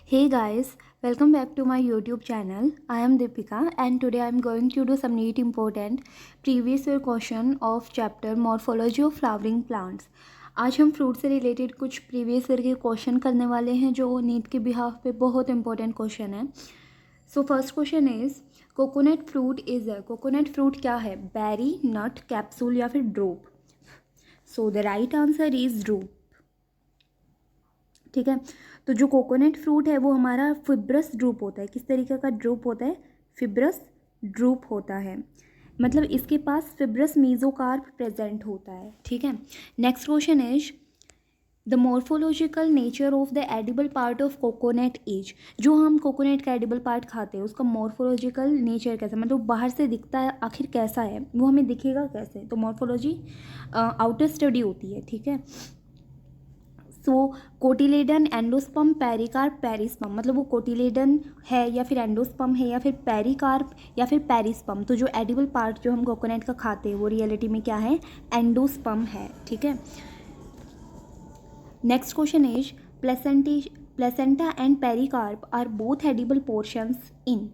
Hey guys, welcome back to my YouTube channel. I am Deepika and today I am going to do some neat important previous year question of chapter Morphology of Flowering Plants. आज हम fruit से related कुछ previous year के question करने वाले हैं जो NEET के बिहाफ पे बहुत इंपॉर्टेंट क्वेश्चन है. So first question is coconut fruit is coconut fruit क्या है? बेरी, नट, कैप्सूल या फिर drupe? So the right answer is drupe. ठीक है, तो जो कोकोनट फ्रूट है वो हमारा फिब्रस ड्रूप होता है. किस तरीके का ड्रूप होता है? फिब्रस ड्रूप होता है, मतलब इसके पास फिब्रस मीजोकार्प प्रेजेंट होता है. ठीक है, next question is the morphological nature of the edible part of coconut is. जो हम कोकोनट का एडिबल पार्ट खाते हैं उसका मॉर्फोलॉजिकल नेचर कैसा, मतलब बाहर से दिखता है आखिर कैसा है, वो हमें दिखेगा कैसे? तो मॉर्फोलॉजी आउटर स्टडी होती है. ठीक है, सो कोटिलेडन, एंडोस्पर्म, पेरिकार्प, पेरिस्पर्म, मतलब वो कोटिलेडन है या फिर एंडोस्पर्म है या फिर पेरिकार्प या फिर पेरिस्पर्म. तो जो एडिबल पार्ट जो हम कोकोनट का खाते हैं वो रियलिटी में क्या है? एंडोस्पर्म है. ठीक है, next question is placenta and pericarp are both edible portions in.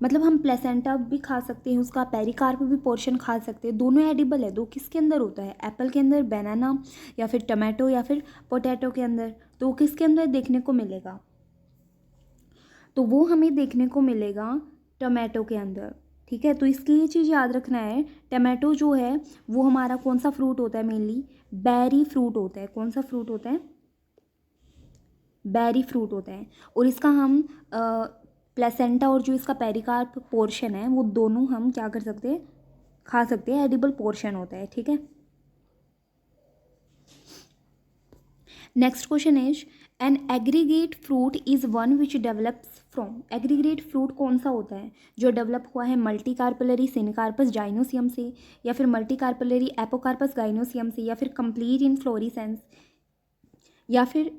मतलब हम प्लेसेंटा भी खा सकते हैं, उसका पेरिकार्प भी पोर्शन खा सकते हैं, दोनों एडिबल है. दो किसके अंदर होता है? एप्पल के अंदर, बनाना या फिर टमाटो या फिर पोटैटो के अंदर. तो किसके अंदर देखने को मिलेगा? तो वो हमें देखने को मिलेगा टमाटो के अंदर. ठीक है, तो इसकी ये चीज़ याद रखना है, टमाटो जो है वो हमारा कौन सा फ्रूट होता है? मेनली बेरी फ्रूट होता है. कौन सा फ्रूट होता है? बेरी फ्रूट होता है. और इसका हम प्लेसेंटा और जो इसका पेरिकार्प पोर्शन है वो दोनों हम क्या कर सकते हैं? खा सकते हैं, एडिबल पोर्शन होता है. ठीक है, next question is an aggregate fruit is one which develops from. Aggregate fruit कौन सा होता है जो डेवलप हुआ है? मल्टी कार्पलरी सिनकार्पस जाइनोसियम से, या फिर मल्टी कार्पलरी एपोकार्पस गाइनोसियम से, या फिर कंप्लीट इनफ्लोरेसेंस, या फिर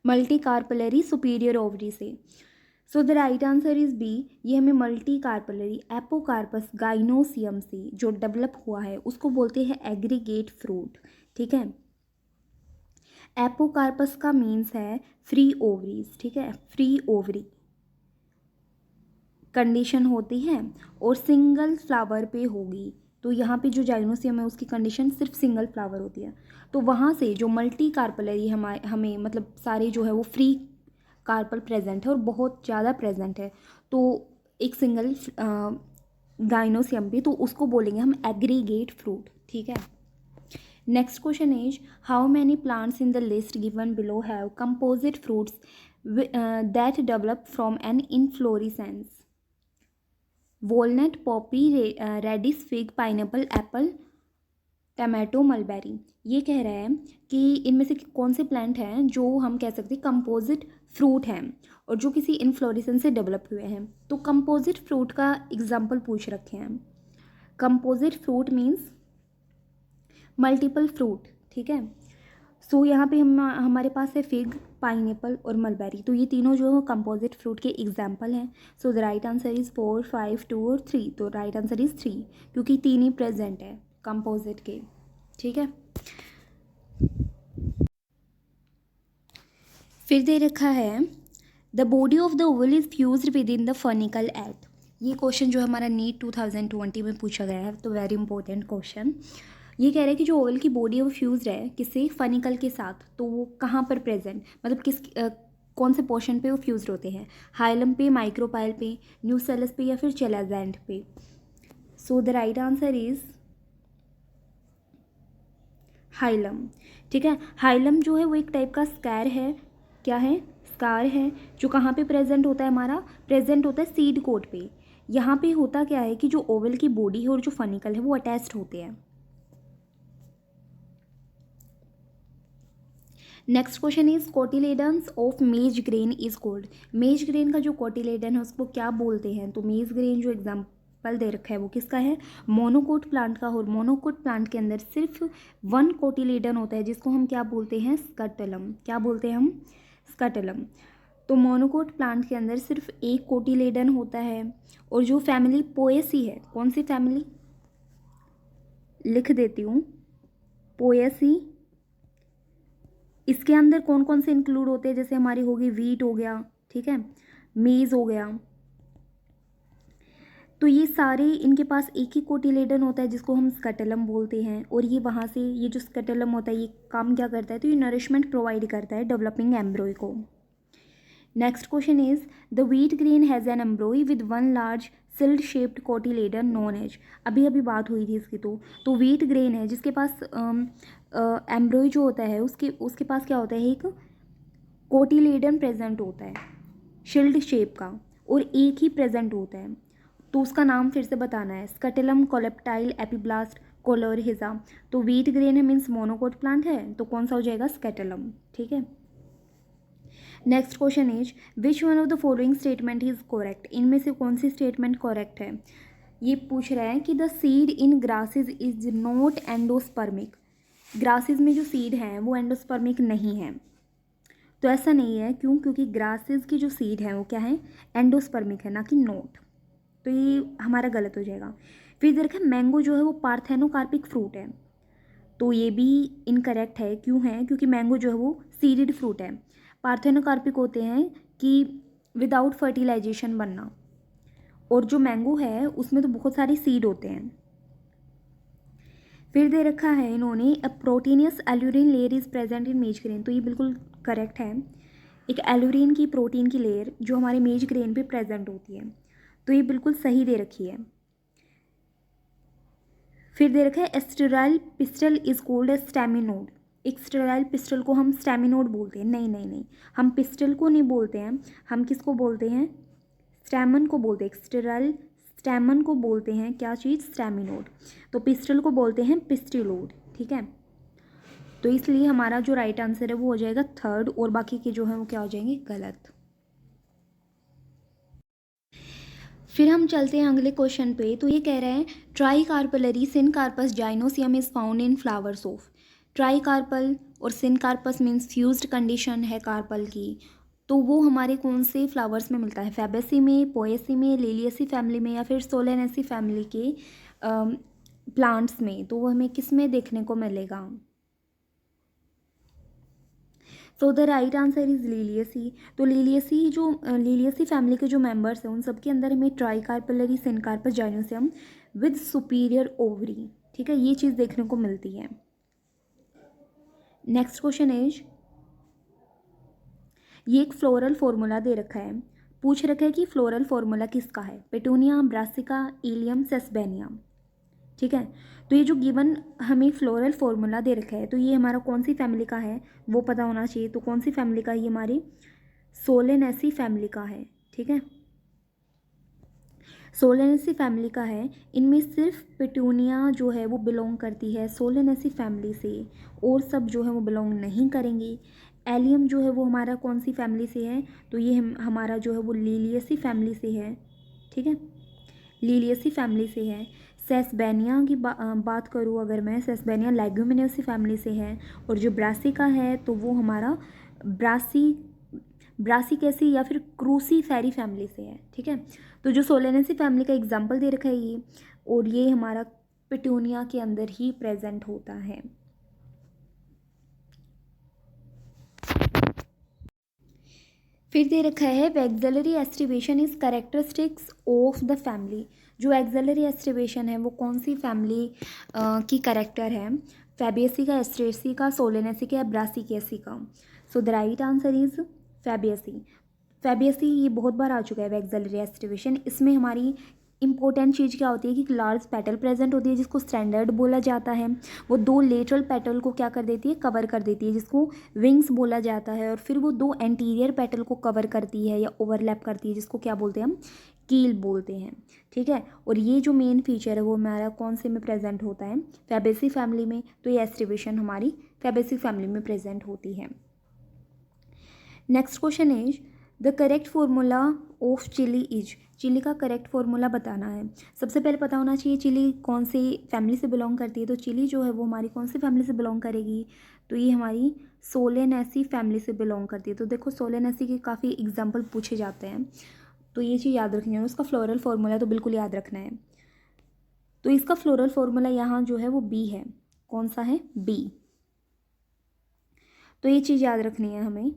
मल्टी कार्पलरी सुपीरियर ओवरी से. So the right answer is B. ये हमें मल्टी कार्पलरी एपोकार्पस गाइनोसियम से जो डेवलप हुआ है उसको बोलते हैं एग्रीगेट फ्रूट. ठीक है, एपोकार्पस का मीन्स है फ्री ओवरीज. ठीक है, फ्री ओवरी कंडीशन होती है और सिंगल फ्लावर पे होगी. तो यहाँ पे जो जाइनोसियम है उसकी कंडीशन सिर्फ सिंगल फ्लावर होती है. तो वहाँ से जो मल्टी कार्पलरी हमें मतलब सारे जो है वो फ्री कार्पल प्रेजेंट है और बहुत ज़्यादा प्रेजेंट है, तो एक सिंगल गाइनोसियम भी, तो उसको बोलेंगे हम एग्रीगेट फ्रूट. ठीक है, next question is how many plants in the list given below have composite fruits that develop from an inflorescence. Walnut, poppy, radish, fig, pineapple, apple, tomato, mulberry. ये कह रहा है कि इनमें से कौन से प्लांट हैं जो हम कह सकते हैं कंपोजिट फ्रूट हैं और जो किसी इन्फ्लोरेसेंस से डेवलप हुए हैं. तो कंपोजिट फ्रूट का एग्जाम्पल पूछ रखे हैं. Composite fruit means multiple fruit. ठीक है, सो यहाँ पे हमारे पास है फिग, पाइनएप्पल और मलबेरी. तो ये तीनों जो कंपोजिट फ्रूट के एग्जाम्पल हैं. सो द राइट आंसर इज़ 4, 5, 2 और 3. तो राइट आंसर इज़ 3 क्योंकि तीन ही प्रेजेंट है कंपोजिट के. ठीक है, फिर दे रखा है the body of the ovule is fused within the funicle at. ये क्वेश्चन जो हमारा नीट 2020 में पूछा गया है, तो वेरी इंपॉर्टेंट क्वेश्चन. ये कह रहा है कि जो ओवल की बॉडी है वो फ्यूज्ड है किससे? फनिकल के साथ. तो वो कहाँ पर प्रेजेंट, मतलब किस कौन से पोर्शन पे वो फ्यूज्ड होते हैं? हाइलम पे, माइक्रोपाइल पे, न्यूसेलस पे या फिर चेलाजेंट पे. सो the right answer is hilum. ठीक है, हाइलम जो है वो एक टाइप का स्कार है. क्या है? स्कार है, जो कहाँ पे प्रेजेंट होता है? हमारा प्रेजेंट होता है सीड कोट पे. यहाँ पे होता क्या है कि जो ओवल की बॉडी है और जो फनिकल है वो अटैच्ड होते हैं. Next question is cotyledons of मेज ग्रेन इज कोल्ड. मेज ग्रेन का जो कोटिलेडन है उसको क्या बोलते हैं? तो मेज ग्रेन जो एग्जाम्पल दे रखा है वो किसका है? मोनोकोट प्लांट का. और मोनोकोट प्लांट के अंदर सिर्फ वन कोटिलेडन होता है जिसको हम क्या बोलते हैं? स्कटलम. क्या बोलते हैं हम? स्कटलम. तो मोनोकोट प्लांट के अंदर सिर्फ एक कोटिलेडन होता है. और जो फैमिली पोएसी है, कौन सी फैमिली? लिख देती हूँ, पोएसी. इसके अंदर कौन कौन से इंक्लूड होते हैं? जैसे हमारी होगी वीट हो गया. ठीक है। मेज हो गया। तो ये सारे इनके पास एक ही कोटिलेडन होता है जिसको हम स्कैटेलम बोलते हैं, और ये वहाँ से ये जो स्कैटेलम होता है ये काम क्या करता है, तो ये नरिशमेंट प्रोवाइड करता है डेवलपिंग एम्ब्रॉय को। Next question is the wheat grain has an embryo with one large shield shaped cotyledon known as. अभी अभी बात हुई थी इसकी। तो व्हीट ग्रेन है जिसके पास एम्ब्रॉय जो होता है उसके पास क्या होता है, एक कोटिलेडन प्रेजेंट होता है शिल्ड शेप का, और एक ही प्रेजेंट होता है। तो उसका नाम फिर से बताना है, स्कैटेलम, कोलेप्टाइल, एपिब्लास्ट, कोलोरहिजा। तो व्हीट ग्रेन है मीन्स मोनोकोट प्लांट है, तो कौन सा हो जाएगा, स्कैटेलम। ठीक है। Next question is which one of the following statement is correct. इनमें से कौन सी स्टेटमेंट करेक्ट है। ये पूछ रहा है कि the seed in grasses is not endospermic. Grasses में जो सीड हैं वो एंडोस्पर्मिक नहीं है। तो ऐसा नहीं है, क्यों, क्योंकि ग्रासेस की जो सीड है वो क्या है, एंडोस्पर्मिक है, ना कि नोट। तो ये हमारा गलत हो जाएगा। फिर देखा मैंगो जो है वो पार्थेनोकार्पिक फ्रूट है, तो ये भी इनकरेक्ट है। क्यों है, क्योंकि मैंगो जो है वो सीडेड फ्रूट है। पार्थेनोकार्पिक होते हैं कि विदाउट फर्टिलाइजेशन बनना, और जो मैंगो है उसमें तो बहुत सारे सीड होते हैं। फिर दे रखा है इन्होंने a proteinaceous aleurone layer is present in maize grain. तो ये बिल्कुल करेक्ट है। एक एल्यूरिन की प्रोटीन की लेयर जो हमारे मेज ग्रेन पे प्रेजेंट होती है, तो ये बिल्कुल सही दे रखी है। फिर दे रखा है sterile pistil is cold as staminode. एक स्टेराइल पिस्टल को हम स्टैमिनोड बोलते हैं। नहीं नहीं नहीं, हम पिस्टल को नहीं बोलते हैं, हम किसको बोलते हैं, स्टैमन को बोलते हैं। स्टेराइल स्टैमन को बोलते हैं क्या चीज़, स्टैमिनोड। तो पिस्टल को बोलते हैं पिस्टिलोड। ठीक है। तो इसलिए हमारा जो राइट आंसर है वो हो जाएगा थर्ड, और बाकी के जो है वो क्या हो जाएंगे, गलत। फिर हम चलते हैं अगले क्वेश्चन पे। तो ये कह रहे हैं tricarpellary syncarpous gynoecium is found in flowers of. Tri carpel और सिनकार्पस मीन्स फ्यूज्ड कंडीशन है कार्पल की, तो वो हमारे कौन से फ्लावर्स में मिलता है, फैबेसी में, पोएसी में, लिलियसी फैमिली में, या फिर सोलेनेसी फैमिली के प्लांट्स में। तो वो हमें किस में देखने को मिलेगा। So the right answer is Liliaceae. तो लिलियसी फैमिली के जो मेंबर्स हैं उन सबके अंदर हमें tricarpellary syncarpous gynoecium with superior ovary, ठीक है, ये चीज़ देखने को मिलती है। नेक्स्ट क्वेश्चन इज ये एक फ्लोरल फॉर्मूला दे रखा है, पूछ रखा है कि फ्लोरल फॉर्मूला किसका है, पेटूनिया, ब्रासिका, इलियम, सेसबेनिया। ठीक है। तो ये जो गिवन हमें फ्लोरल फॉर्मूला दे रखा है, तो ये हमारा कौन सी फैमिली का है वो पता होना चाहिए। तो कौन सी फैमिली का है, ये हमारी सोलेनेसी फैमिली का है। ठीक है, सोलेनेसी फैमिली का है। इनमें सिर्फ पेटूनिया जो है वो बिलोंग करती है सोलेनेसी फैमिली से, और सब जो है वो बिलोंग नहीं करेंगी। एलियम जो है वो हमारा कौन सी फैमिली से है, तो ये हमारा जो है वो लिलियसी फैमिली से है। ठीक है, लिलियसी फैमिली से है। सेसबेनिया की बात करूँ अगर मैं, सेसबेनिया लेग्यूमिनेसी फैमिली से है। और जो ब्रासिका है तो वो हमारा ब्रासिकेसी या फिर क्रूसीफेरी फैमिली से है। ठीक है। तो जो सोलेनेसी फैमिली का एग्जाम्पल दे रखा है ये, और ये हमारा पिटूनिया के अंदर ही प्रेजेंट होता है। फिर दे रखा है vexillary aestivation is characteristics of the family. जो एक्सिलरी एस्टिवेशन है वो कौन सी फैमिली की करेक्टर है, फैबियसी का, एस्ट्रेसी का, सोलेनेसी का, ब्रासिकेसी का। So the right answer is Fabaceae. Fabaceae ये बहुत बार आ चुका है वैक्सिलरी एस्टिवेशन। इसमें हमारी इंपॉर्टेंट चीज़ क्या होती है कि लार्ज पेटल प्रेजेंट होती है जिसको स्टैंडर्ड बोला जाता है। वो दो लेटरल पेटल को क्या कर देती है, कवर कर देती है, जिसको विंग्स बोला जाता है। और फिर वो दो एंटीरियर पेटल को कवर करती है या ओवरलैप करती है, जिसको क्या बोलते हैं हम, कील बोलते हैं। ठीक है। और ये जो मेन फीचर है वो हमारा कौन से में प्रेजेंट होता है, फैबेसी फैमिली में। तो ये एस्टिवेशन हमारी फैबेसी फैमिली में प्रेजेंट होती है। Next question is the correct formula of Chile is. Chile का करेक्ट फॉर्मूला बताना है। सबसे पहले पता होना चाहिए चिली कौन सी फैमिली से बिलोंग करती है। तो चिली जो है वो हमारी कौन सी फैमिली से बिलोंग करेगी, तो ये हमारी सोलेनेसी फैमिली से बिलोंग करती है। तो देखो सोलेनेसी के काफ़ी एग्जाम्पल पूछे जाते हैं, तो ये चीज़ याद रखनी है। उसका फ्लोरल फॉर्मूला तो बिल्कुल याद रखना है। तो इसका फ्लोरल फॉर्मूला यहाँ जो है वो बी है। कौन सा है, बी। तो ये चीज़ याद रखनी है हमें।